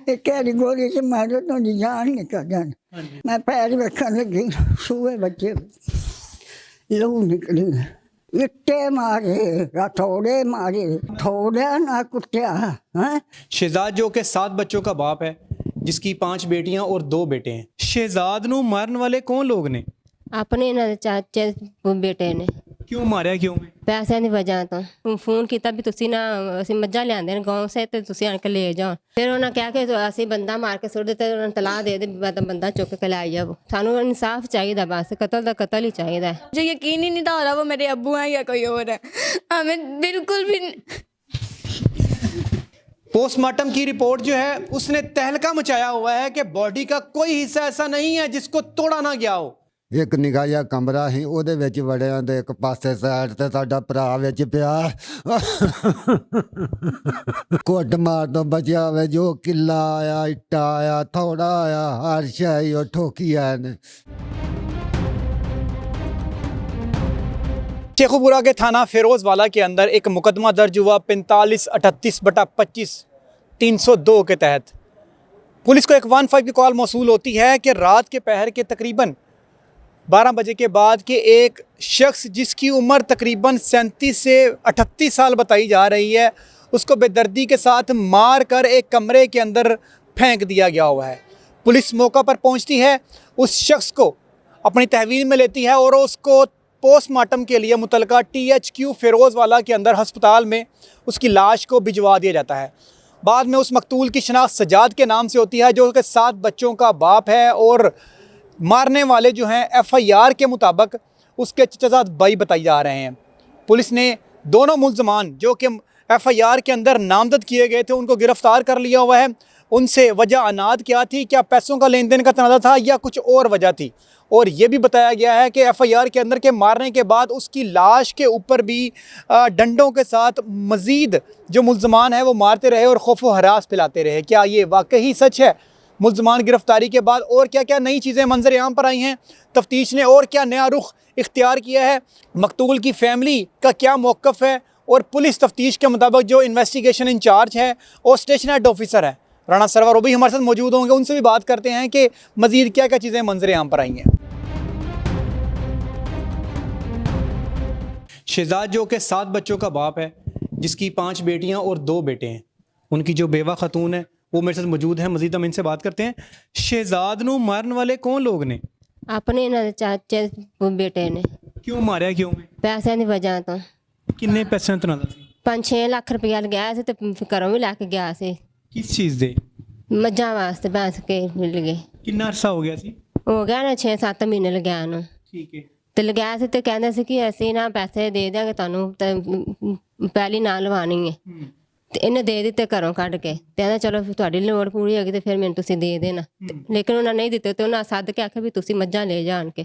एक कहरी गोली से मारो तो जान निकल जान। मैं पैर रखने लगी, सूए बच्चे लहू निकली। इट्टे मारे, हथौड़े मारे, थोड़े ना कुत्या है। शहजाद जो कि 7 बच्चों का बाप है, जिसकी 5 बेटियां और 2 बेटे हैं। शहजाद ਨੂੰ ਮਾਰਨ ਵਾਲੇ ਕੌਣ ਲੋਕ ਨੇ? ਆਪਣੇ ਇਹਨਾਂ ਦੇ ਚਾਚੇ ਬੇਟੇ ਨੇ। ਕਿਉਂ ਮਾਰਿਆ ਕਿਉਂ? ਪੈਸਿਆਂ ਦੀ ਵਜ੍ਹਾ ਤੋਂ ਫੋਨ ਕੀਤਾ ਵੀ ਤੁਸੀਂ ਨਾ ਅਸੀਂ ਮੱਝਾਂ ਲਿਆਂਦੇ ਨੇ ਗਾਉਂ ਸੇ ਤੇ ਤੁਸੀਂ ਆਣ ਕੇ ਲੈ ਜਾਓ। ਫਿਰ ਉਹਨਾਂ ਕਿਹਾ ਕਿ ਅਸੀਂ ਬੰਦਾ ਮਾਰ ਕੇ ਸੁੱਟ ਦਿੱਤੇ, ਉਹਨਾਂ ਨੂੰ ਤਲਾਹ ਦੇ ਬੰਦਾ ਚੁੱਕ ਕੇ ਲੈ ਜਾਓ। ਸਾਨੂੰ ਇਨਸਾਫ ਚਾਹੀਦਾ, ਬਸ ਕਤਲ ਦਾ ਕਤਲ ਹੀ ਚਾਹੀਦਾ। मुझे यकीन ही नहीं था हो रहा वो मेरे अब्बू हैं या कोई और है। हमें बिल्कुल भी पोस्टमार्टम की रिपोर्ट जो है उसने तहलका मचाया हुआ है कि बॉडी का कोई हिस्सा ऐसा नहीं है जिसको तोड़ा ना गया हो। एक निगाह जिहा कमरा ਸੀ ਉਹਦੇ ਵਿੱਚ ਵੜਿਆਂ ਦੇ ਇੱਕ ਪਾਸੇ ਸਾਈਡ ਤੇ ਸਾਡਾ ਭਰਾ ਵਿੱਚ ਪਿਆ ਕੁੱਟ ਮਾਰ ਤੋਂ ਬਚਿਆ ਹੋਵੇ ਜੋ ਕਿੱਲਾ ਆਇਆ ਇੱਟਾ ਆਇਆ ਥੋੜਾ ਆਇਆ ਹਰ ਸ਼ੈ ਉਹ ਠੋਕੀ ਆਏ ਨੇ। शेखुपुरा के थाना फिरोजवाला के अंदर एक मुकदमा दर्ज हुआ 4538/25 302 के तहत। पुलिस को एक 15 की कॉल मौसूल होती है कि रात के पहर के तकरीबन 12 बजे के बाद के एक शख्स जिसकी उम्र तकरीबन 37 से 38 साल बताई जा रही है, उसको बेदर्दी के साथ मार कर एक कमरे के अंदर फेंक दिया गया हुआ है। पुलिस मौका पर पहुंचती है, उस शख्स को अपनी तहवील में लेती है और उसको पोस्टमार्टम के लिए मुतलका THQ फिरोजवाला के अंदर हस्पताल में उसकी लाश को भिजवा दिया जाता है। बाद में उस मकतूल की शनाख्त सजाद के नाम से होती है, जो कि 7 बच्चों का बाप है और मारने वाले जो हैं FIR के मुताबिक उसके चचाजाद भाई बताए जा रहे हैं। पुलिस ने दोनों मुल्ज़मान जो कि FIR के अंदर नामजद किए गए थे उनको गिरफ़्तार कर लिया हुआ है। उनसे वजह अनाद क्या थी, क्या पैसों का लेन देन का तनाज़ा था या कुछ और वजह थी। और ये भी बताया गया है कि FIR के अंदर के मारने के बाद उसकी लाश के ऊपर भी डंडों के साथ मज़ीद जो मुल्ज़मान हैं वो मारते रहे और खौफ व हरास फैलाते रहे। क्या ये वाकई सच है? मुल्ज़मान गिरफ़्तारी के बाद और क्या क्या नई चीज़ें मंजर आम पर आई हैं? तफ्तीश ने और क्या नया रुख इख्तियार किया है? मकतूल की फ़ैमिली का क्या मौक़िफ़ है? और पुलिस तफ्तीश के मुताबिक जो इन्वेस्टिगेशन इंचार्ज है और स्टेशन हेड ऑफिसर है राणा सरवर, वो भी हमारे साथ मौजूद होंगे। उनसे भी बात करते हैं कि मज़ीद क्या क्या चीज़ें मंजर आम पर आई हैं। शहजाद जो कि 7 बच्चों का बाप है, जिसकी 5 बेटियां और 2 बेटे हैं, उनकी जो बेवा खतून है वो मेरे साथ मौजूद है। मज़ीद हम इनसे बात करते हैं। शहजाद ਨੂੰ ਮਾਰਨ ਵਾਲੇ ਕੌਣ ਲੋਕ ਨੇ? ਆਪਣੇ ਇਹਨਾਂ ਦੇ ਚਾਚੇ ਬੇਟੇ ਨੇ। ਕਿਉਂ ਮਾਰਿਆ ਕਿਉਂ? ਪੈਸਿਆਂ ਦੀ ਵਜ੍ਹਾ ਤੋਂ। ਕਿੰਨੇ ਪੈਸਿਆਂ ਤੋਂ ਨਾਲ ਸੀ? 5-6 ਲੱਖ ਰੁਪਇਆ ਲਗਾਇਆ ਸੀ ਤੇ ਘਰੋਂ ਵੀ ਲੈ ਕੇ ਗਿਆ ਸੀ। ਕਿਸ ਚੀਜ਼ ਦੇ? ਮੱਝਾਂ ਵਾਸਤੇ ਬੈਂਸ ਕੇ ਮਿਲ ਗਏ। ਕਿੰਨਾ ਅਰਸਾ ਹੋ ਗਿਆ ਸੀ? ਹੋ ਗਿਆ ਨਾ 6-7 ਮਹੀਨੇ ਲਗਾਇਆ ਨੂੰ। ਠੀਕ ਹੈ। ਤੇ ਲਗਾਇਆ ਸੀ ਤੇ ਕਹਿੰਦੇ ਸੀ ਕਿ ਅਸੀਂ ਨਾ ਪੈਸੇ ਦੇ ਦਿਆਂਗੇ ਤੁਹਾਨੂੰ ਤੇ ਪਹਿਲੀ ਨਾ ਲਵਾਉਣੀ ਹੈ। ਤੇ ਇਹਨੇ ਦੇ ਦਿੱਤੇ ਘਰੋਂ ਕੱਢ ਕੇ। ਤੇ ਕਹਿੰਦਾ ਚਲੋ ਫਿਰ ਤੁਹਾਡੀ ਲੋੜ ਪੂਰੀ ਹੋਗੀ ਤੇ ਫਿਰ ਮੈਨੂੰ ਤੁਸੀਂ ਦੇ ਦੇਣਾ। ਲੇਕਿਨ ਉਹਨਾਂ ਨਹੀਂ ਦਿੱਤੇ ਤੇ ਉਹਨਾਂ ਸੱਦ ਕੇ ਆਖਿਆ ਵੀ ਤੁਸੀਂ ਮੱਝਾਂ ਲੈ ਜਾਣ ਕੇ।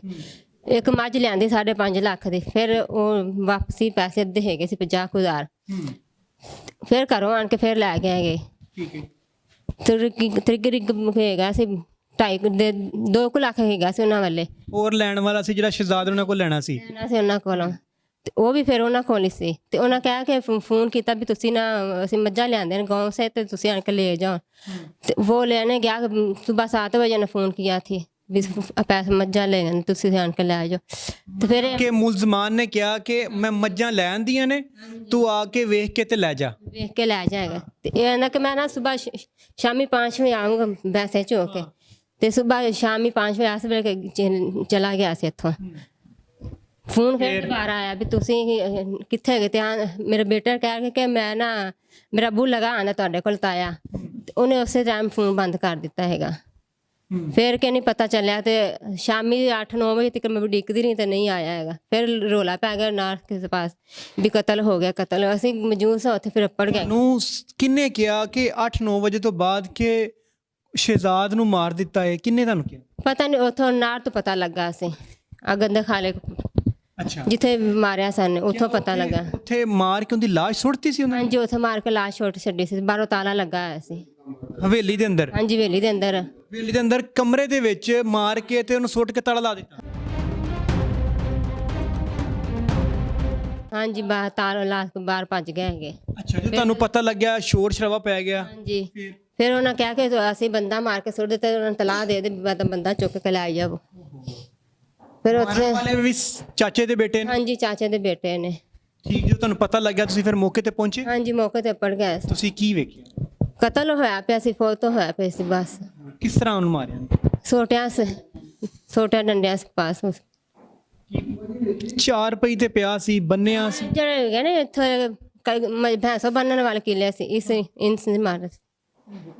ਇੱਕ ਮੱਝ ਲਿਆਂਦੀ 5.5 ਲੱਖ ਦੀ, ਫਿਰ ਉਹ ਵਾਪਸੀ ਪੈਸੇ ਅੱਧੇ ਹੈਗੇ ਸੀ 50,000। ਫਿਰ ਘਰੋਂ ਆਣ ਕੇ ਫਿਰ ਲੈ ਕੇ ਆਏ। ਠੀਕ ਹੈ। ਤ੍ਰਿਗ ਹੈਗਾ ਸੀ 2 ਲੱਖ ਹੈਗਾ ਸੀ ਉਹਨਾਂ ਵਾਲੇ। ਹੋਰ ਲੈਣ ਵਾਲਾ ਸੀ ਜਿਹੜਾ ਸ਼ਹਜ਼ਾਦ ਉਹਨਾਂ ਕੋਲ ਲੈਣਾ ਸੀ ਸੀ ਉਹਨਾਂ ਕੋਲੋਂ। ਤੇ ਉਹ ਵੀ ਫਿਰ ਉਹਨਾਂ ਕੋਲ ਹੀ ਸੀ। ਤੇ ਉਹਨਾਂ ਕਿਹਾ ਕਿ ਫੋਨ ਕੀਤਾ ਵੀ ਤੁਸੀਂ ਨਾ ਅਸੀਂ ਮੱਝਾਂ ਲਿਆਂਦੇ ਨੇ ਗਾਉਂ ਸੇ ਤੇ ਤੁਸੀਂ ਆਣ ਕੇ ਲੈ ਜਾਓ। ਤੇ ਉਹ ਲੈਣੇ ਗਿਆ ਸੁਬह 7 बजे ने फ़ोन किया थी भी पैसे मज्जां ले तुसीं आण के लै जाओ। तो फिर के मुलजमान ने कहा कि मैं मज्जां लैन दियां ने, तू आके वेख के ते लै जा। वेख के लै जाएगा। तो ये ना कि मैं ना सुबह शामी 5 बजे आऊँगा वैसे चो के। तो सुबह शामी 5 बजे इस वेले चला गया से इत्थों। फोन फिर दोबारा आया भी तुसीं कित्थे गए? ते मेरे बेटे कह के मैं ना मेरा बू लगा आना तुहाडे कोल ताया। उन्हें उस टाइम फोन बंद कर दिता हैगा। फिर कि नहीं पता चलिया। तो शामी 8-9 बजे तक मैं उड़ीकदी रही तो नहीं आया है। फिर रौला पै गया नार्थ के पास भी कतल हो गया कतल। असीं मौजूद सां उत्थे फिर पड़ गए। किन्ने कहा कि 8-9 बजे तो बाद के शहजाद ਨੂੰ ਮਾਰ ਦਿੱਤਾ ਹੈ? ਕਿੰਨੇ ਤੁਹਾਨੂੰ ਕਿਹਾ? पता नहीं उथों नार तो पता लगा सी गंदे खाले। अच्छा। जिथे मारिया सन उथों पता लगा। ਉੱਥੇ ਮਾਰ ਕੇ ਉਹਦੀ ਲਾਸ਼ ਸੁੱਟਤੀ ਸੀ ਉਹਨਾਂ हाँ जी उथे मार के लाश छोड़ छड्डी सी। बाहरों ताला लगा होया सी। ਹਵੇਲੀ ਦੇ ਅੰਦਰ? हाँ जी हवेली दे अंदर। ਹਵੇਲੀ ਦੇ ਅੰਦਰ ਕਮਰੇ ਦੇ ਵਿੱਚ ਮਾਰ ਕੇ ਤੇ ਉਹਨੂੰ ਸੁੱਟ ਕੇ ਤਾਲਾ ਲਾ ਦਿੱਤਾ? हाँ जी बाहर ताला ला के बाहर भज गए हैगे। अच्छा। जो ਤੁਹਾਨੂੰ ਪਤਾ ਲੱਗਿਆ ਸ਼ੋਰ ਸ਼ਰਾਬਾ ਪੈ ਗਿਆ? हाँ जी ਫਿਰ ਉਹਨਾਂ ਕਿਹਾ ਕਿ ਅਸੀਂ ਬੰਦਾ ਮਾਰ ਕੇ ਸੁੱਟ ਦਿੱਤਾ, ਉਹਨਾਂ ਨੂੰ ਤਲਾਹ ਦੇ ਦੇ ਵੀ ਬੰਦਾ ਚੁੱਕ ਕੇ ਲੈ ਜਾਵੋ। ਫਿਰ ਉੱਥੇ ਮਾਰਨ ਵਾਲੇ ਵੀ ਚਾਚੇ ਦੇ ਬੇਟੇ ਨੇ? ਹਾਂਜੀ ਚਾਚੇ ਦੇ ਬੇਟੇ ਨੇ। ਠੀਕ, ਜਦੋਂ ਤੁਹਾਨੂੰ ਪਤਾ ਲੱਗਿਆ ਤੁਸੀਂ ਫਿਰ ਮੌਕੇ ਤੇ ਪਹੁੰਚੇ? ਹਾਂਜੀ ਮੌਕੇ ਤੇ ਪੜ ਗਏ। ਤੁਸੀਂ ਕੀ ਵੇਖਿਆ? ਕਤਲ ਹੋਇਆ ਪਿਆ ਸੀ, ਫੌਤ ਹੋਇਆ ਪਿਆ ਸੀ ਬਸ। ਕਿਸ ਤਰ੍ਹਾਂ ਉਹਨੂੰ ਮਾਰਿਆ? ਛੋਟਿਆਂ ਸੇ ਛੋਟੇ ਡੰਡਿਆਂ ਸੇ ਪਾਸ 4 ਪਈ ਤੇ ਪਿਆ ਸੀ, ਬੰਨਿਆ ਸੀ? ਜਿਹੜੇ ਹੈਗੇ ਨੇ ਇੱਥੇ ਭੈਂਸੋਂ ਬੰਨਣ ਵਾਲੇ ਕਿਲੇ ਸੀ, ਇਸ ਨੇ ਮਾਰੇ।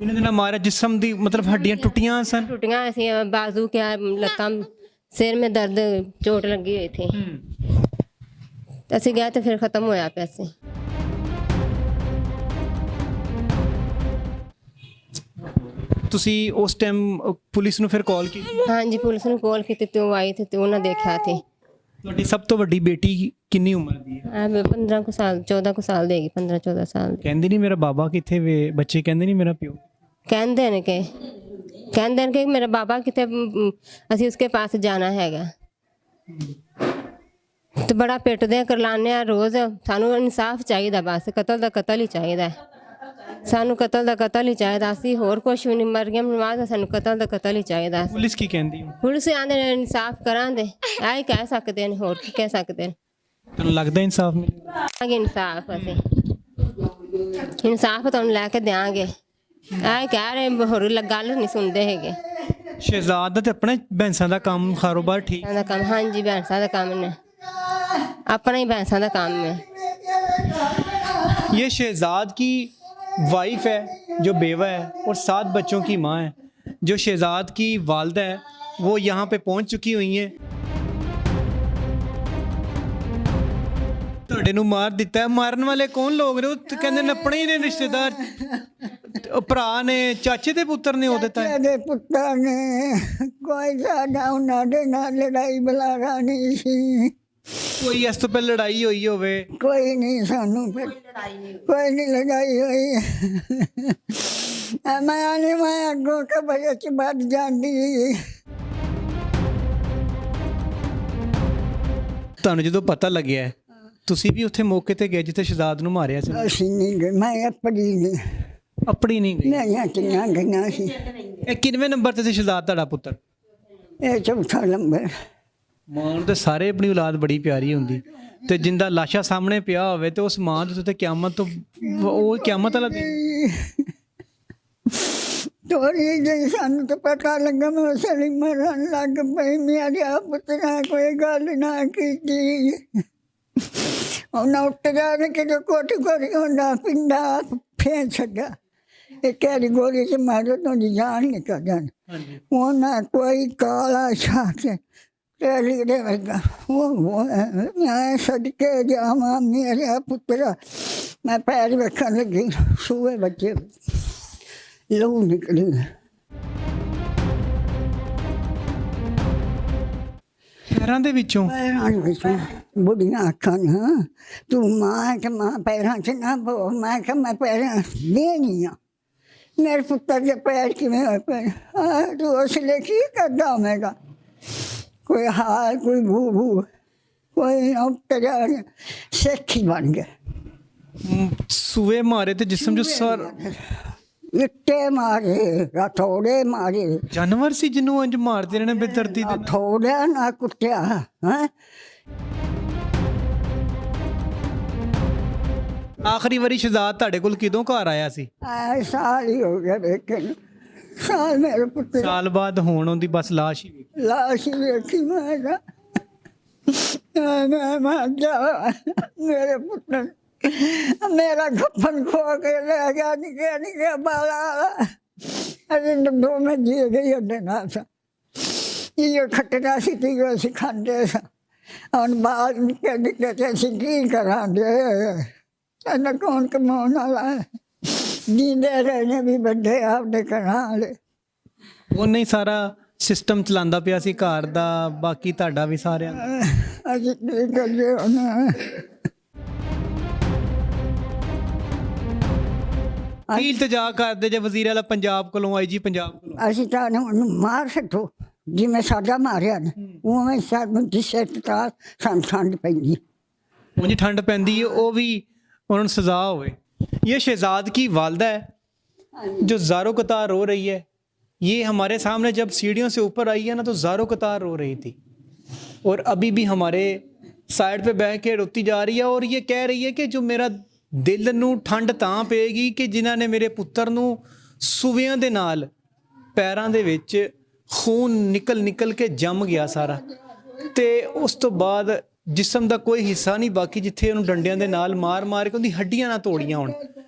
ਇਹਨਾਂ ਦੇ ਨਾਲ ਮਾਰਿਆ, ਜਿਸਮ ਦੀ ਮਤਲਬ ਹੱਡੀਆਂ ਟੁੱਟੀਆਂ ਸਨ? ਟੁੱਟੀਆਂ ਸੀ, बाजू क्या ਲੱਤਾਂ, ਸਿਰ में दर्द, चोट लगी हुई थी। ਅਸੀਂ ਗਏ ਤੇ ਫਿਰ ਖਤਮ ਹੋਇਆ ਪਿਆ ਸੀ। ਤੁਸੀਂ ਉਸ ਟਾਈਮ ਪੁਲਿਸ ਨੂੰ ਫਿਰ ਕਾਲ ਕੀਤੀ? ਹਾਂਜੀ ਪੁਲਿਸ ਨੂੰ ਕਾਲ ਕੀਤੀ ਤੇ ਉਹ ਆਈ ਤੇ ਉਹਨਾਂ ਦੇਖਿਆ ਤੇ। ਤੁਹਾਡੀ ਸਭ ਤੋਂ ਵੱਡੀ ਬੇਟੀ ਕਿੰਨੀ ਉਮਰ ਦੀ ਹੈ? 15 ਕੁ ਸਾਲ 14 ਕੁ ਸਾਲ ਦੇਗੀ, 15-14 ਸਾਲ ਦੀ। ਕਹਿੰਦੀ ਨਹੀਂ ਮੇਰਾ ਬਾਬਾ ਕਿੱਥੇ ਵੇ? ਬੱਚੇ ਕਹਿੰਦੇ ਨਹੀਂ ਮੇਰਾ ਪਿਓ? ਕਹਿੰਦੇ ਨੇ ਕਿ ਮੇਰਾ ਬਾਬਾ ਕਿਤੇ, ਅਸੀਂ ਉਸਕੇ ਪਾਸ ਜਾਣਾ ਹੈਗਾ। ਤੇ ਬੜਾ ਪਿੱਟਦੇ ਕਰਲਾਨੇ ਆ ਰੋਜ਼। ਸਾਨੂੰ ਇਨਸਾਫ ਚਾਹੀਦਾ, ਬਸ ਕਤਲ ਦਾ ਕਤਲ ਹੀ ਚਾਹੀਦਾ। ਸਾਨੂੰ ਕਤਲ ਦਾ ਕਤਲ ਹੀ ਚਾਹੀਦਾ, ਅਸੀਂ ਹੋਰ ਕੁਛ ਵੀ ਨਹੀਂ। ਮਰੀਮ ਨਵਾਜ਼, ਸਾਨੂੰ ਕਤਲ ਦਾ ਕਤਲ ਹੀ ਚਾਹੀਦਾ। ਪੁਲਿਸ ਕੀ ਕਹਿੰਦੀ ਹੈ? ਪੁਲਿਸ ਆਂਦੇ ਨੇ ਇਨਸਾਫ ਕਰਾਂਦੇ, ਆਹ ਕਹਿ ਸਕਦੇ ਨੇ, ਹੋਰ ਕੀ ਕਹਿ ਸਕਦੇ ਨੇ। ਤੁਹਾਨੂੰ ਲੱਗਦਾ ਇਨਸਾਫ ਮਿਲੇਗਾ? ਇਨਸਾਫ ਅਸੀਂ ਇਨਸਾਫ ਤੁਹਾਨੂੰ ਲੈ ਕੇ ਦਿਆਂਗੇ। ਆਹ ਕਹਿ ਰਹੇ, ਹੋਰ ਗੱਲ ਨਹੀਂ ਸੁਣਦੇ ਹੈਗੇ। ਸ਼ਹਿਜ਼ਾਦ ਤੇ ਆਪਣੇ ਭੈਂਸਾਂ ਦਾ ਕੰਮ ਕਾਰੋਬਾਰ ਠੀਕ ਦਾ ਕੰਮ? ਹਾਂਜੀ ਭੈਂਸਾਂ ਦਾ ਕੰਮ ਨੇ, अपना ही भैंसा का काम है। ये शहजाद की वाइफ है जो बेवा है और 7 बच्चों की माँ है। जो शहजाद की वालदा है वो यहाँ पे पहुँच चुकी हुई हैं। ਤੁਹਾਡੇ ਨੂੰ ਮਾਰ ਦਿੱਤਾ ਹੈ। ਮਾਰਨ ਵਾਲੇ ਕੌਣ ਲੋਕ ਨੇ? ਉਹ ਕਹਿੰਦੇ ਨੇ ਆਪਣੇ ਹੀ ਨੇ ਰਿਸ਼ਤੇਦਾਰ, ਭਰਾ ਨੇ, ਚਾਚੇ ਦੇ ਪੁੱਤਰ ਨੇ। ਉਹ ਦਿੱਤਾ ਦੇ ਪੁੱਤਰ ਨੇ ਕੋਈ ਸਾਡਾ ਉਹਨਾਂ ਦੇ ਨਾਲ ਲੜਾਈ ਬਲਾਰਾ ਨਹੀਂ ਸੀ। ਕੋਈ ਇਸ ਤੋਂ ਪਹਿਲਾਂ ਲੜਾਈ ਹੋਈ ਹੋਵੇ? ਕੋਈ ਨਹੀਂ, ਸਾਨੂੰ ਕੋਈ ਨਹੀਂ ਲੜਾਈ ਹੋਈ। ਮੈਂ ਅੱਗੋਂ ਕਬਰ ਚ ਵੱਧ ਜਾਂਦੀ। ਤੁਹਾਨੂੰ ਜਦੋਂ ਪਤਾ ਲੱਗਿਆ ਤੁਸੀਂ ਵੀ ਉੱਥੇ ਮੌਕੇ ਤੇ ਗਏ ਜਿੱਥੇ ਸ਼ਹਿਜ਼ਾਦ ਨੂੰ ਮਾਰਿਆ ਸੀ? ਅਸੀਂ ਨਹੀਂ ਗਏ, ਮੈਂ ਆਪਣੀ ਨਹੀਂ ਗਈ? ਮੈਂ ਕਿੰਨਾ ਗਈਆਂ ਸੀ। ਇਹ ਕਿੰਨਵੇਂ ਨੰਬਰ ਤੇ ਸੀ ਸ਼ਹਿਜ਼ਾਦ ਤੁਹਾਡਾ ਪੁੱਤਰ? ਇਹ ਚੌਥਾ ਨੰਬਰ। ਮਾਂ ਨੂੰ ਤੇ ਸਾਰੇ ਆਪਣੀ ਔਲਾਦ ਬੜੀ ਪਿਆਰੀ ਹੁੰਦੀ, ਤੇ ਜਿੰਦਾ ਲਾਸ਼ਾ ਸਾਹਮਣੇ ਪਿਆ ਹੋਵੇ ਤੇ ਉਸ ਮਾਂ ਦੇ ਉੱਤੇ ਕਿਆਮਤ ਤੋਂ ਉਹ ਕਿਆਮਤ ਵਾਲਾ ਦਿਨ। ਥੋੜੀ ਜਿਹੀ ਸਾਨੂੰ ਤਾਂ ਪਤਾ ਲੱਗਾ, ਮੈਂ ਉਸ ਲਈ ਮਰਨ ਲੱਗ ਪਈ। ਮੇਰੇ ਪੁੱਤਰਾਂ ਕੋਈ ਗੱਲ ਨਾ ਕੀਤੀ। ਉਹਨਾਂ ਉੱਤੇ ਜਾ ਕੇ ਕਿਤੇ ਕੋਟ ਕੋਟ ਹੁੰਦਾ ਪਿੰਡਾ ਫੇਰ ਛੱਡਿਆ। ਇਹ ਕਹਿ ਗੋਲੀ ਚ ਮਾਰੋ ਤੋਂ ਜਾਨ ਨਿਕਲ ਜਾਣ। ਉਹਨਾਂ ਕੋਈ ਕਾਲਾ ਛਾਟ ਤੇਰੀ ਦੇ ਵਰਗਾ ਉਹ ਮੈਂ ਸਦਕੇ ਜਾਵਾਂ ਮੇਰੇ ਪੁੱਤਰਾ। ਮੈਂ ਪੈਰ ਵੇਖਣ ਲੱਗੀ, ਸੂਏ ਬੱਚੇ ਲਹੂ ਨਿਕਲੀ। ਪੈਰਾਂ ਦੇ ਵਿੱਚੋਂ? ਪੈਰਾਂ ਵਿੱਚੋਂ ਬੁੱਢੀਆਂ ਅੱਖਾਂ ਨਾ। ਤੂੰ ਮਾਂ ਕਿ ਮਾਂ ਪੈਰਾਂ 'ਚ ਨਾ ਬੋ। ਮੈਂ ਕਿਹਾ ਮੈਂ ਪੈਰਾਂ ਦੇ ਨਹੀਂ ਆ। ਮੇਰੇ ਪੁੱਤਰ ਦੇ ਪੈਰ ਕਿਵੇਂ ਹੋਏ ਪਏ? ਤੂੰ ਉਸ ਲਈ ਕੀ ਕਰਦਾ ਹੋਵੇਗਾ? ਕੋਈ ਹਾਲ, ਕੋਈ ਭੂ ਕੋਈ ਤੇਰਾ ਸਿੱਖ ਹੀ ਬਣ ਗਿਆ। ਸੂਏ ਮਾਰੇ ਤੇ ਜਿਸਮ ਜੋ ਸਰ ਇੱਟੇ ਮਾਰੇ, ਹਥੌੜੇ ਮਾਰੇ। ਜਾਨਵਰ ਸੀ ਜਿਹਨੂੰ ਇੰਜ ਮਾਰਦੇ ਰਹਿਣਾ ਬੇਦਰਦੀ ਦੇ? ਹਥੌੜਿਆਂ ਨਾਲ ਕੁੱਟਿਆ। ਹੈਂ ਆਖਰੀ ਵਾਰੀ ਸ਼ਹਿਜ਼ਾਦ ਤੁਹਾਡੇ ਕੋਲ ਕਿਦੋਂ ਘਰ ਆਇਆ ਸੀ? ਸਾਲ ਹੀ ਹੋ ਗਿਆ ਵੇਖੇ ਨੂੰ। ਸਾਲ ਮੇਰੇ ਪੁੱਤਰ ਸਾਲ ਬਾਅਦ ਹੋਣ ਉਹਦੀ ਬਸ ਲਾਸ਼ ਹੀ ਵੇਖੀ। ਲਾਸ਼ ਹੀ ਵੇਖੀ। ਮੈਂ ਮਰ ਜਾ। ਮੇਰੇ ਪੁੱਤਰ ਮੇਰਾ ਗੱਪਨ ਖੋ ਕੇ ਲੈ ਗਿਆ। ਨਿੱਕੇ ਬਾਲਾ ਅਜੇ ਦੋ ਮੈਂ ਜੀ ਗਈ ਉਹਦੇ ਨਾਲ ਸਾਂ। ਇਹ ਖੱਟਣਾ ਸੀ ਤੇ ਅਸੀਂ ਖਾਂਦੇ ਸਾਂ। ਹੁਣ ਬਾਲ ਨਿੱਕੇ ਤੇ ਅਸੀਂ ਕੀ ਕਰਾਂਗੇ? ਇਹਨਾਂ ਕੌਣ ਕਮਾਉਣ ਵਾਲਾ? ਜੀਂਦੇ ਰਹਿਣੇ ਵੀ ਵੱਡੇ ਆਪਦੇ ਘਰਾਂ ਵਾਲੇ। ਉਹਨੇ ਹੀ ਸਾਰਾ ਸਿਸਟਮ ਚਲਾਉਂਦਾ ਪਿਆ ਸੀ ਘਰ ਦਾ, ਬਾਕੀ ਤੁਹਾਡਾ ਵੀ ਸਾਰਿਆਂ ਦਾ। ਅਸੀਂ ਕੀ ਕਰੀਏ ਹੁਣ? ਕੀ ਇਲਤਜਾ ਕਰਦੇ ਜੇ ਵਜ਼ੀਰ ਆਲਾ ਪੰਜਾਬ ਕੋਲੋਂ, ਆਈਜੀ ਪੰਜਾਬ ਕੋਲੋਂ? ਅਸੀਂ ਤਾਂ ਉਹਨੂੰ ਮਾਰ ਸਕੋ ਜਿਵੇਂ ਸਾਡਾ ਮਾਰਿਆ ਨੇ, ਉਵੇਂ ਸਾਨੂੰ ਜਿਸੇ ਤਾਂ ਸਾਨੂੰ ਠੰਡ ਪੈਂਦੀ। ਉਂਝ ਠੰਡ ਪੈਂਦੀ ਹੈ, ਉਹ ਵੀ ਉਹਨਾਂ ਨੂੰ ਸਜ਼ਾ ਹੋਵੇ। ਇਹ शहजाद की वालदा है जो ज़ारो कतार रो रही है, ये हमारे सामने जब सीढ़ियों से ऊपर आई है ना तो ज़ारो कतार रो रही थी, और अभी भी हमारे साइड पे बैठ के रोती जा रही है, और ये कह रही है कि जो मेरा दिल नू ठंड तां पेगी कि जिन्हां ने मेरे पुੱਤਰ ਨੂੰ ਸੂਵਿਆਂ ਦੇ ਨਾਲ ਪੈਰਾਂ ਦੇ ਵਿੱਚ ਖੂਨ ਨਿਕਲ ਕੇ ਜੰਮ ਗਿਆ ਸਾਰਾ, ਤੇ ਉਸ ਤੋਂ ਬਾਅਦ ਜਿਸਮ ਦਾ ਕੋਈ ਹਿੱਸਾ ਨਹੀਂ ਬਾਕੀ, ਜਿੱਥੇ ਉਹਨੂੰ ਡੰਡਿਆਂ ਦੇ ਨਾਲ ਮਾਰ ਕੇ ਉਹਦੀ ਹੱਡੀਆਂ ਨਾ ਤੋੜੀਆਂ ਹੋਣ।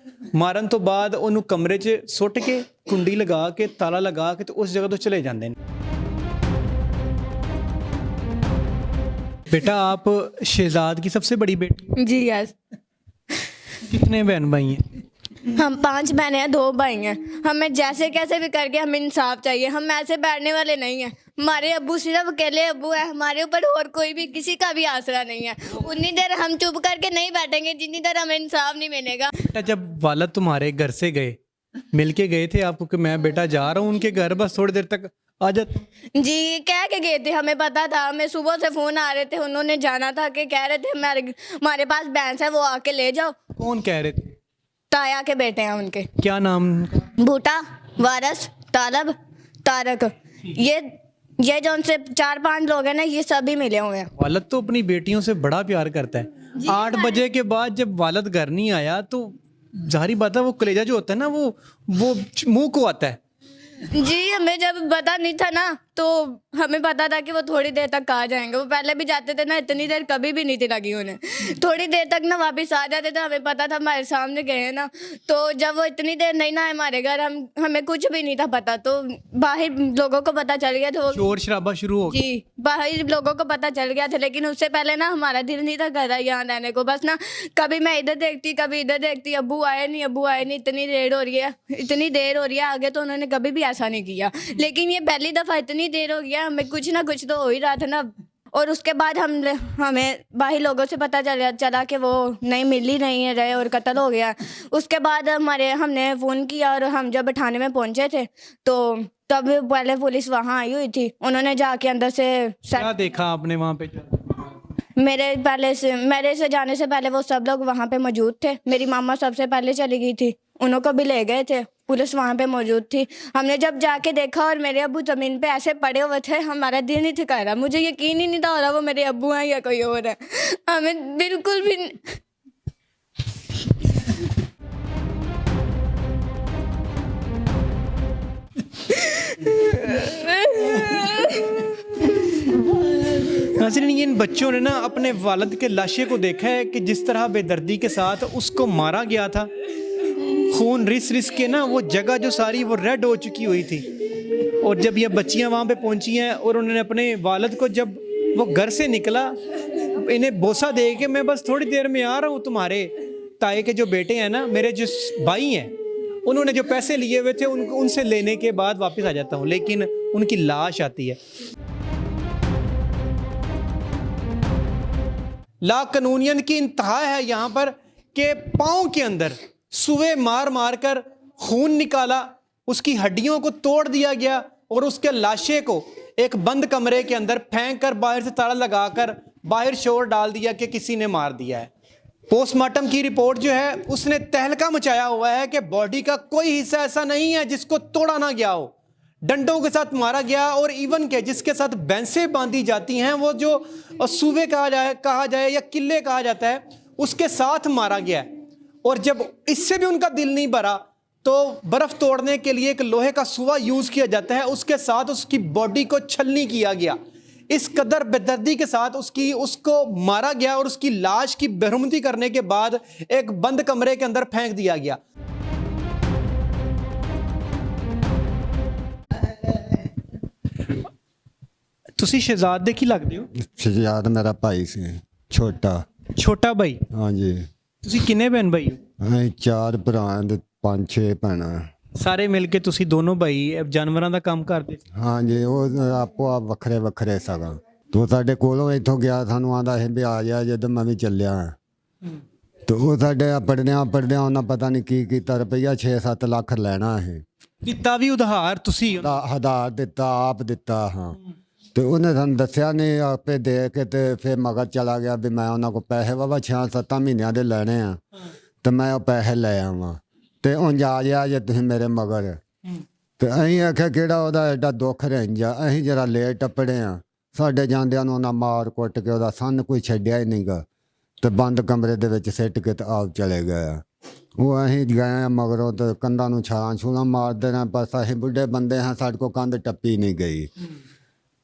ਮਾਰਨ ਤੋਂ ਬਾਅਦ ਉਹਨੂੰ ਕਮਰੇ 'ਚ ਸੁੱਟ ਕੇ ਕੁੰਡੀ ਲਗਾ ਕੇ ਤਾਲਾ ਲਗਾ ਕੇ ਤੇ ਉਸ ਜਗ੍ਹਾ ਤੋਂ ਚਲੇ ਜਾਂਦੇ ਨੇ। बेटा आप शहजाद की सबसे बड़ी बेटी, जी यस। कितने बहन भाई हैं? हम 5 बहनें हैं, 2 भाई हैं। हमें जैसे कैसे भी करके हमें इंसाफ चाहिए, हम ऐसे बैठने वाले नहीं हैं। हमारे अब्बू सिर्फ अकेले अब्बू हैं, हमारे ऊपर और कोई भी किसी का भी आसरा नहीं है। उतनी देर हम चुप करके नहीं बैठेंगे जितनी देर हमें इंसाफ नहीं मिलेगा। बेटा जब वालिद तुम्हारे घर से गए, मिलके गए थे आपको कि मैं बेटा जा रहा हूँ उनके घर, बस थोड़ी देर तक आ जाते? जी कह के गए थे, हमें पता था, हमें सुबह से फ़ोन आ रहे थे, उन्होंने जाना था कि कह रहे थे हमारे पास भैंस है वो आके ले जाओ। कौन कह रहे थे? ताया के बेटे हैं उनके। क्या नाम? बूटा, वारस, तालब, तारक। ये जो उनसे 4-5 लोग हैं ना, ये सभी मिले हुए हैं। वालिद तो अपनी बेटियों से बड़ा प्यार करता है। 8 बजे के बाद जब वालिद घर नहीं आया तो जाहिर बात है वो कलेजा जो होता है ना वो मुंह को आता है। जी हमें जब पता नहीं था ना तो हमें पता था कि वो थोड़ी देर तक आ जाएंगे। वो पहले भी जाते थे ना, इतनी देर कभी भी नहीं थी लगी उन्हें। थोड़ी देर तक ना वापस आ जाते थे, हमें पता था हमारे सामने गए हैं ना। तो जब वो इतनी देर नहीं ना हमारे घर, हमें कुछ भी नहीं था पता। तो बाहर लोगों को पता चल गया था, शोर शराबा शुरू हो गया। जी बाहर लोगों को पता चल गया था, लेकिन उससे पहले ना हमारा दिल नहीं था कर रहा यहाँ रहने को। बस ना कभी मैं इधर देखती कभी इधर देखती, अब्बू आए नहीं इतनी देर हो रही है आगे। तो उन्होंने कभी भी ऐसा नहीं किया, लेकिन ये पहली दफ़ा इतनी देर हो गया, हमें कुछ ना कुछ तो हो ही रहा था ना। और उसके बाद हमें बाहर लोगों से पता चला कि वो नहीं मिल ही नहीं रहे और कत्ल हो गया। उसके बाद हमने फ़ोन किया और हम जब थाने में पहुंचे थे तो तब पहले पुलिस वहाँ आई हुई थी। उन्होंने जाके अंदर से क्या देखा आपने वहाँ पे? मेरे से जाने से पहले वो सब लोग वहाँ पे मौजूद थे। मेरी मामा सबसे पहले चली गई थी, उनको भी ले गए थे, पुलिस वहाँ पे मौजूद थी। हमने जब जाके देखा और मेरे अब्बू ज़मीन पे ऐसे पड़े हुए थे, हमारा दिल नहीं ठिका रहा। मुझे यकीन ही नहीं था हो रहा वो मेरे अब्बू हैं या कोई और है। हमें बिल्कुल भी नाज़रीन इन बच्चों ने ना अपने वालिद के लाशे को देखा है कि जिस तरह बेदर्दी के साथ उसको मारा गया था, खून रिस के ना वो जगह जो सारी वो रेड हो चुकी हुई थी। और जब ये बच्चियां वहाँ पे पहुँची हैं और उन्होंने अपने वालिद को, जब वो घर से निकला, इन्हें बोसा दे के मैं बस थोड़ी देर में आ रहा हूँ, तुम्हारे ताए के जो बेटे हैं ना, मेरे जो भाई हैं, उन्होंने जो पैसे लिए हुए थे उनसे लेने के बाद वापस आ जाता हूँ। लेकिन उनकी लाश आती है। ला कानूनियन की इंतहा है यहाँ पर कि पाँव के अंदर सुए मार कर खून निकाला, उसकी हड्डियों को तोड़ दिया गया और उसके लाशे को एक बंद कमरे के अंदर फेंक कर बाहर से ताला लगाकर बाहर शोर डाल दिया कि किसी ने मार दिया है। पोस्टमार्टम की रिपोर्ट जो है उसने तहलका मचाया हुआ है कि बॉडी का कोई हिस्सा ऐसा नहीं है जिसको तोड़ा ना गया हो, डंडों के साथ मारा गया। और इवन के जिसके साथ भैंसें बांधी जाती हैं, वो जो सूबे कहा जाए या किले कहा जाता है, उसके साथ मारा गया। और जब इससे भी उनका दिल नहीं भरा तो बर्फ़ तोड़ने के लिए एक लोहे का सुवा यूज़ किया जाता है, उसके साथ उसकी बॉडी को छलनी किया गया। इस कदर बेदर्दी के साथ उसको मारा गया और उसकी लाश की बेरुमती करने के बाद एक बंद कमरे के अंदर फेंक दिया गया। ਤੁਸੀਂ ਸ਼ਹਿਜ਼ਾਦੇ ਕੀ ਲੱਗਦੇ ਹੋ? ਸ਼ਹਿਜ਼ਾਦ ਮੇਰਾ ਭਾਈ ਸੀ ਛੋਟਾ ਛੋਟਾ ਭਾਈ? ਹਾਂਜੀ। ਤੁਸੀਂ ਕਿੰਨੇ ਭੈਣ ਭਾਈ ਹੋ? ਅਸੀਂ 4 ਭਰਾ ਤੇ 5-6 ਭੈਣਾਂ। ਸਾਰੇ ਮਿਲ ਕੇ ਤੁਸੀਂ ਦੋਨੋਂ ਭਾਈ ਜਾਨਵਰਾਂ ਦਾ ਕੰਮ ਕਰਦੇ? ਹਾਂਜੀ, ਉਹ ਆਪੋ ਆਪ ਵੱਖਰੇ ਸਗਾ। ਤੋ ਸਾਡੇ ਕੋਲੋਂ ਇੱਥੋਂ ਗਿਆ, ਸਾਨੂੰ ਆਂਦਾ ਸੀ ਵੀ ਆ ਜਾ, ਜਦੋਂ ਮੈਂ ਵੀ ਚੱਲਿਆ। ਤੇ ਉਹ ਸਾਡੇ ਪੜਦਿਆਂ ਉਹਨਾਂ ਪਤਾ ਨਹੀਂ ਕੀ ਕੀਤਾ, ਰੁਪਈਆ 6-7 ਲੱਖ ਲੈਣਾ ਇਹ ਦਿੱਤਾ ਵੀ ਉਧਾਰ ਤੁਸੀਂ? ਹਜ਼ਾਰ ਦਿੱਤਾ, ਆਪ ਦਿੱਤਾ। ਹਾਂ, ਤੇ ਉਹਨੇ ਸਾਨੂੰ ਦੱਸਿਆ ਨਹੀਂ, ਆਪੇ ਦੇ ਕੇ ਤੇ ਫਿਰ ਮਗਰ ਚਲਾ ਗਿਆ ਵੀ ਮੈਂ ਉਹਨਾਂ ਕੋਲ ਪੈਸੇ ਵਾਵਾ 6-7 ਮਹੀਨਿਆਂ ਦੇ ਲੈਣੇ ਆ ਤੇ ਮੈਂ ਉਹ ਪੈਸੇ ਲੈ ਆਵਾਂ। ਤੇ ਉਂਝ ਆ ਗਿਆ ਜੇ ਤੁਸੀਂ ਮੇਰੇ ਮਗਰ। ਤੇ ਅਸੀਂ ਆਖਿਆ ਕਿਹੜਾ ਉਹਦਾ ਐਡਾ ਦੁੱਖ ਰਿੰਜ ਆ, ਅਸੀਂ ਜਰਾ ਲੇਟ ਟੱਪੜੇ ਆ। ਸਾਡੇ ਜਾਂਦਿਆਂ ਨੂੰ ਉਹਨਾਂ ਮਾਰ ਕੁੱਟ ਕੇ ਉਹਦਾ ਸੰਨ ਕੋਈ ਛੱਡਿਆ ਹੀ ਨਹੀਂਗਾ ਤੇ ਬੰਦ ਕਮਰੇ ਦੇ ਵਿੱਚ ਸਿੱਟ ਕੇ ਤੇ ਆਪ ਚਲੇ ਗਏ ਆ। ਉਹ ਅਸੀਂ ਗਏ ਆ ਮਗਰੋਂ ਤੇ ਕੰਧਾਂ ਨੂੰ ਛਾਲਾਂ ਛੂਲਾਂ ਮਾਰਦੇ ਰਹੇ, ਬਸ ਅਸੀਂ ਬੁੱਢੇ ਬੰਦੇ ਹਾਂ, ਸਾਡੇ ਕੋਲ ਕੰਧ ਟੱਪੀ ਨਹੀਂ ਗਈ।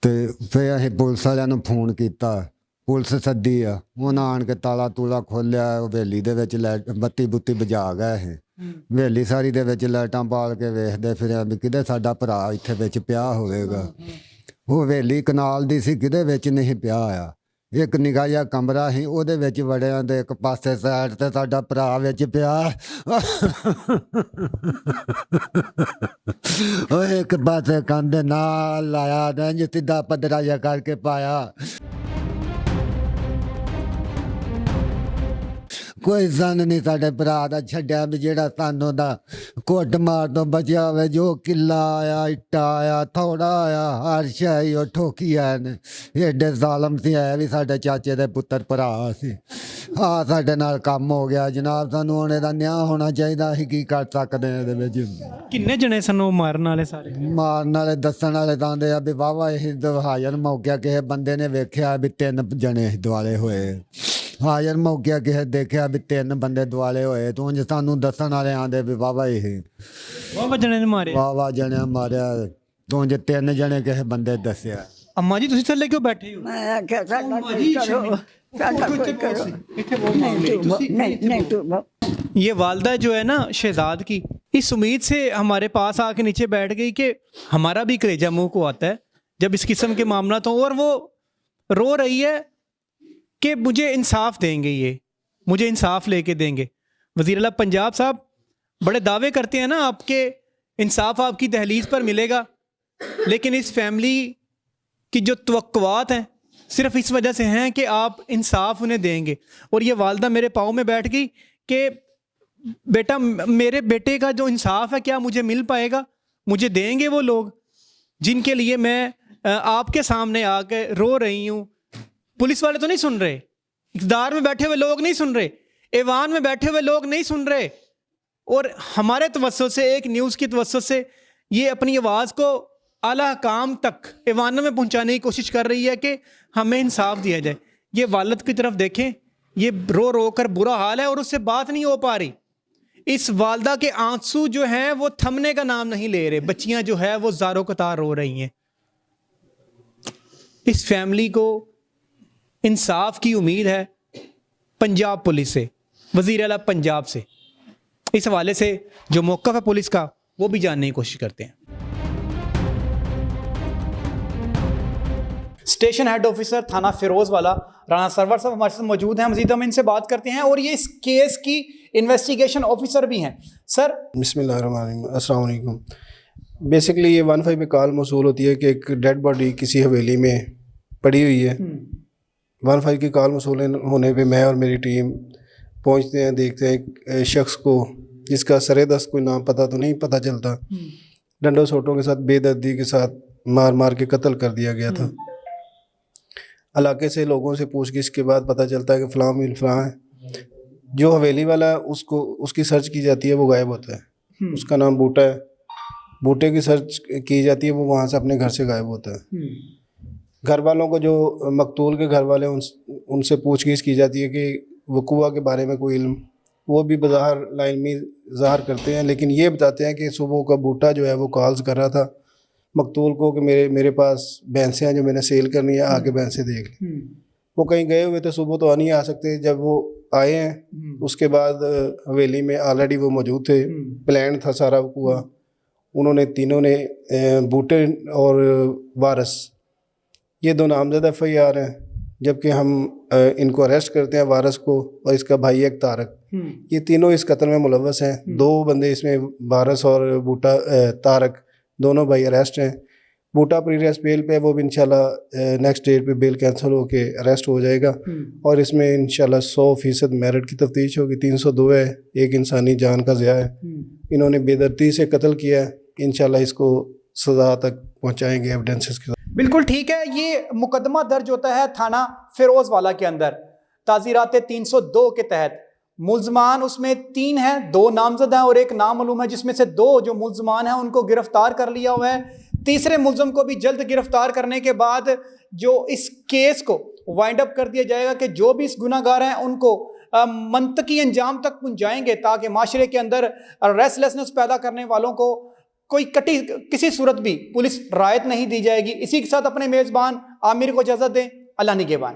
ਤੇ ਫਿਰ ਅਸੀਂ ਪੁਲਿਸ ਵਾਲਿਆਂ ਨੂੰ ਫੋਨ ਕੀਤਾ, ਪੁਲਿਸ ਸੱਦੀ ਆ, ਉਹਨਾਂ ਆਣ ਕੇ ਤਾਲਾ ਤੂਲਾ ਖੋਲਿਆ। ਹਵੇਲੀ ਦੇ ਵਿੱਚ ਲਾਈਟ ਬੱਤੀ ਬੁੱਤੀ ਬੁਝਾ ਗਏ ਇਹ। ਹਵੇਲੀ ਸਾਰੀ ਦੇ ਵਿੱਚ ਲਾਈਟਾਂ ਬਾਲ ਕੇ ਵੇਖਦੇ ਫਿਰਿਆ ਵੀ ਕਿਤੇ ਸਾਡਾ ਭਰਾ ਇੱਥੇ ਵਿੱਚ ਪਿਆ ਹੋਵੇਗਾ। ਉਹ ਹਵੇਲੀ ਕਨਾਲ ਦੀ ਸੀ, ਕਿਤੇ ਵਿੱਚ ਨਹੀਂ ਪਿਆ ਆ। ਇੱਕ ਨਿੱਘਾ ਜਿਹਾ ਕਮਰਾ ਸੀ, ਉਹਦੇ ਵਿੱਚ ਵੜਿਆਂ ਦੇ ਇੱਕ ਪਾਸੇ ਸਾਈਡ ਤੇ ਸਾਡਾ ਭਰਾ ਵਿੱਚ ਪਿਆ। ਉਹ ਇੱਕ ਪਾਸੇ ਕੰਧ ਨਾਲ ਲਾਇਆ ਨਾ ਸਿੱਧਾ ਪੱਧਰਾ ਜਿਹਾ ਕਰਕੇ ਪਾਇਆ। ਕੋਈ ਸੰਨ ਨਹੀਂ ਸਾਡੇ ਭਰਾ ਦਾ ਛੱਡਿਆ ਵੀ ਜਿਹੜਾ ਸਾਨੂੰ ਦਾ ਕੁੱਟ ਮਾਰ ਤੋਂ ਬਚਿਆ ਹੋਵੇ। ਜੋ ਕਿੱਲਾ ਆਇਆ, ਇੱਟਾ ਆਇਆ, ਥੋੜਾ ਆਇਆ, ਹਰ ਸ਼ੈ ਉਹ ਠੋਕੀ ਆਏ ਨੇ। ਏਡੇ ਜ਼ਾਲਮ ਸੀ ਆਇਆ ਵੀ ਸਾਡੇ ਚਾਚੇ ਦੇ ਪੁੱਤਰ ਭਰਾ ਸੀ। ਆ ਸਾਡੇ ਨਾਲ ਕੰਮ ਹੋ ਗਿਆ ਜਨਾਬ, ਸਾਨੂੰ ਹੁਣ ਇਹਦਾ ਨਿਆਂ ਹੋਣਾ ਚਾਹੀਦਾ। ਅਸੀਂ ਕੀ ਕਰ ਸਕਦੇ ਹਾਂ ਇਹਦੇ ਵਿੱਚ? ਕਿੰਨੇ ਜਣੇ ਸਨ ਉਹ ਮਾਰਨ ਵਾਲੇ? ਸਾਰੇ ਮਾਰਨ ਵਾਲੇ ਦੱਸਣ ਵਾਲੇ ਤਾਂ ਆਂਦੇ ਆ ਵੀ ਵਾਹਵਾ ਇਹ ਹਾਜ਼ਰ ਮੌਕਿਆ ਕਿਸੇ ਬੰਦੇ ਨੇ ਵੇਖਿਆ ਵੀ 3 ਜਣੇ ਦੁਆਲੇ ਹੋਏ। ਹਾਜ਼ਰ ਮੌਕਿਆ ਕਿਸੇ ਦੇਖਿਆ ਵੀ 3 ਬੰਦੇ ਦੁਆਲੇ ਹੋਏ। ਤੂੰ ਜੇ ਸਾਨੂੰ ਦੱਸਣ ਵਾਲੇ ਆਂਦੇ ਵੀ ਵਾਹਵਾ ਇਹ ਵਾਹਵਾ ਜਣੇ ਨੇ ਮਾਰੇ, ਵਾਹਵਾ ਜਣਿਆਂ ਮਾਰਿਆ। ਤੂੰ ਜੇ 3 ਜਣੇ ਕਿਸੇ ਬੰਦੇ ਦੱਸਿਆ। अम्मा जी तुसी थल्ले क्यों बैठे हो? मैं आख्या साडा कोई करो, साडा कोई करो। नहीं तू ये वालदा जो है ना शहजाद की, इस उम्मीद से हमारे पास आके नीचे बैठ गई कि हमारा भी कलेजा मुंह को आता है जब इस किस्म के मामला तो। और वो रो रही है कि मुझे इंसाफ देंगे, ये मुझे इंसाफ लेके देंगे। वज़ीर आला पंजाब साहब बड़े दावे करते हैं ना आपके इंसाफ आपकी दहलीज पर मिलेगा, लेकिन इस फैमिली की जो तवक्कुआत हैं सिर्फ इस वजह से हैं कि आप इंसाफ उन्हें देंगे। और ये वालदा मेरे पाँव में बैठ गई कि बेटा मेरे बेटे का जो इंसाफ है क्या मुझे मिल पाएगा? मुझे देंगे वो लोग जिनके लिए मैं आपके सामने आके रो रही हूँ? पुलिस वाले तो नहीं सुन रहे, इक़्तिदार में बैठे हुए लोग नहीं सुन रहे, ऐवान में बैठे हुए लोग नहीं सुन रहे। और हमारे तवज्जुह से, एक न्यूज़ की तवज्जुह से ये अपनी आवाज़ को आला काम तक ऐवानों में पहुंचाने की कोशिश कर रही है कि हमें इंसाफ दिया जाए। ये वालिद की तरफ देखें, ये रो रो कर बुरा हाल है और उससे बात नहीं हो पा रही। इस वालदा के आंसू जो हैं वो थमने का नाम नहीं ले रहे। बच्चियां जो है वो ज़ारो कतार रो रही हैं। इस फैमिली को इंसाफ की उम्मीद है पंजाब पुलिस से, वज़ीर आला पंजाब से। इस हवाले से जो मौक़िफ़ है पुलिस का वो भी जानने की कोशिश करते हैं। स्टेशन हेड ऑफिसर थाना फिरोजवाला राणा सरवर साहब हमारे साथ मौजूद हैं। मजीद हम इनसे बात करते हैं और ये इस केस की इन्वेस्टिगेशन ऑफिसर भी हैं। सर बिस्मिल्लाहिर्रहमानिर्रहीम, अस्सलाम वालेकुम। बेसिकली ये 15 पे कॉल मौसूल होती है कि एक डेड बॉडी किसी हवेली में पड़ी हुई है। 15 की कॉल मौसूल होने पे मैं और मेरी टीम पहुंचते हैं, देखते हैं एक शख्स को जिसका सरेदस्त कोई नाम पता तो नहीं पता चलता, डंडों सोटों के साथ बेदर्दी के साथ मार मार के कत्ल कर दिया गया था। इलाके से लोगों से पूछगिछ के बाद पता चलता है कि फ़लाँ मिल फ़लाँ है। जो हवेली वाला उसको उसकी सर्च की जाती है वो गायब होता है। उसका नाम बूटा है। बूटे की सर्च की जाती है, वो वहाँ से अपने घर से गायब होता है। घर वालों को, जो मकतूल के घर वाले उनसे पूछगिछ की जाती है कि वक़ूआ के बारे में कोई इल्म, वो भी बज़ाहिर लाइल्मी ज़ाहिर करते हैं, लेकिन ये बताते हैं कि सुबह का बूटा जो है वो कॉल्स कर रहा था मकतूल को कि मेरे पास भैंसें हैं जो मैंने सेल करनी है, आके भैंसें देख ली। वो कहीं गए हुए थे, सुबह तो नहीं आ सकते। जब वो आए हैं उसके बाद हवेली में ऑलरेडी वो मौजूद थे, प्लान था सारा वक़ूआ। उन्होंने तीनों ने, बूटे और वारस, ये 2 नामज़द FIR हैं, जबकि हम इनको अरेस्ट करते हैं, वारस को और इसका भाई एक तारक। ये तीनों इस कत्ल में मुलव्वस हैं। 2 बंदे इसमें, वारस और बूटा तारक, दोनों भाई अरेस्ट हैं। बूटा प्रीवियस बेल पे, वो भी इंशाल्लाह नेक्स्ट डेट पे बेल कैंसिल होके अरेस्ट हो जाएगा। और इसमें इंशाल्लाह 100% मेरिट की तफ्तीश होगी। 302 है, एक इंसानी जान का ज़िया है। इन्होंने बेदर्दी से कत्ल किया है, इंशाल्लाह इसको सज़ा तक पहुँचाएँगे एविडेंसेस के साथ। बिल्कुल ठीक है। ये मुकदमा दर्ज होता है थाना फिरोजवाला के अंदर ताज़ीरात 302 के तहत। मुल्जमान उसमें 3 हैं, 2 नामजद हैं और 1 नामालूम है, जिसमें से 2 जो मुल्जमान हैं उनको गिरफ्तार कर लिया हुआ है। तीसरे मुल्जम को भी जल्द गिरफ्तार करने के बाद जो इस केस को वाइंड अप कर दिया जाएगा कि जो भी इस गुनाहगार हैं उनको मंतकी अंजाम तक पहुंचाएंगे, ताकि माशरे के अंदर रेस्टलेसनेस पैदा करने वालों को कोई किसी सूरत भी पुलिस रायत नहीं दी जाएगी। इसी के साथ अपने मेज़बान आमिर को इजाज़त दें। अल्लाह निगहबान।